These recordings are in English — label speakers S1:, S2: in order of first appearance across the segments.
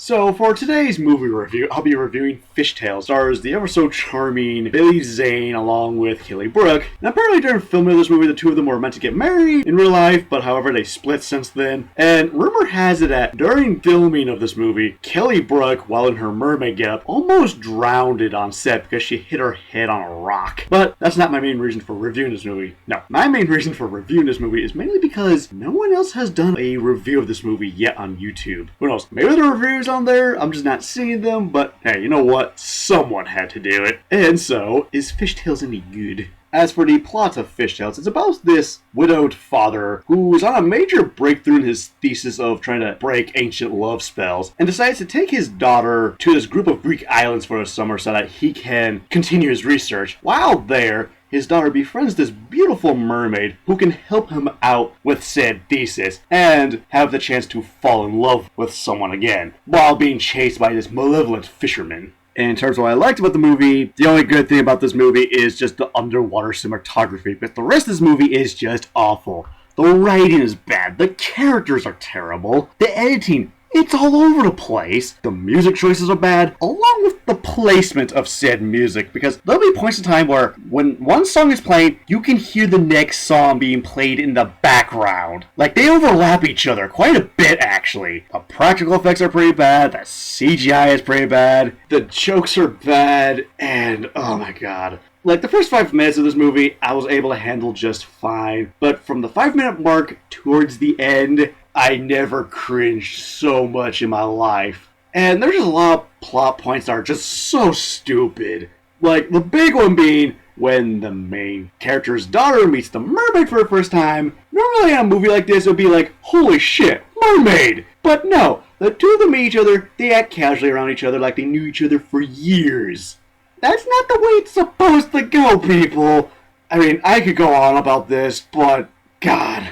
S1: So for today's movie review, I'll be reviewing Fishtales. Stars the ever so charming Billy Zane along with Kelly Brook. Now apparently during filming of this movie, the two of them were meant to get married in real life, but however they split since then. And rumor has it that during filming of this movie, Kelly Brook, while in her mermaid getup, almost drowned on set because she hit her head on a rock. But that's not my main reason for reviewing this movie. No, my main reason for reviewing this movie is mainly because no one else has done a review of this movie yet on YouTube. Who knows? Maybe there are reviews on there, I'm just not seeing them, but hey, you know what? Someone had to do it. And so, is Fishtales any good? As for the plot of Fishtales, it's about this widowed father who is on a major breakthrough in his thesis of trying to break ancient love spells and decides to take his daughter to this group of Greek islands for the summer so that he can continue his research. While there, his daughter befriends this beautiful mermaid who can help him out with said thesis and have the chance to fall in love with someone again while being chased by this malevolent fisherman. In terms of what I liked about the movie, the only good thing about this movie is just the underwater cinematography, but the rest of this movie is just awful. The writing is bad, the characters are terrible, the editing, it's all over the place. The music choices are bad, along with the placement of said music, because there'll be points in time where when one song is playing, you can hear the next song being played in the background. Like, they overlap each other quite a bit, actually. The practical effects are pretty bad, the CGI is pretty bad, the jokes are bad, and oh my god. Like, the first 5 minutes of this movie, I was able to handle just fine, but from the 5-minute mark towards the end, I never cringed so much in my life. And there's just a lot of plot points that are just so stupid. Like, the big one being when the main character's daughter meets the mermaid for the first time. Normally in a movie like this, it would be like, holy shit, mermaid! But no, the two of them meet each other, they act casually around each other like they knew each other for years. That's not the way it's supposed to go, people! I mean, I could go on about this, but god...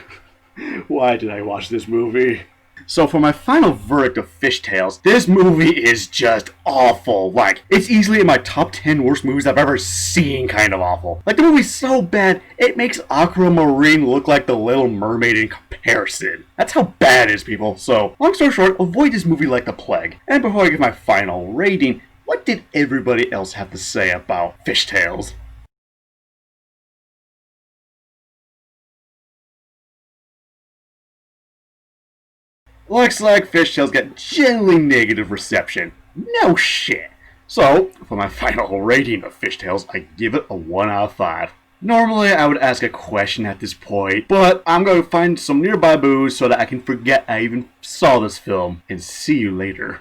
S1: why did I watch this movie? So for my final verdict of Fishtales, this movie is just awful. Like, it's easily in my top 10 worst movies I've ever seen kind of awful. Like, the movie's so bad, it makes Aquamarine look like the Little Mermaid in comparison. That's how bad it is, people. So, long story short, avoid this movie like the plague. And before I give my final rating, what did everybody else have to say about Fishtales? Looks like Fishtales got generally negative reception. No shit. So, for my final rating of Fishtales, I give it a 1 out of 5. Normally, I would ask a question at this point, but I'm going to find some nearby booze so that I can forget I even saw this film, and see you later.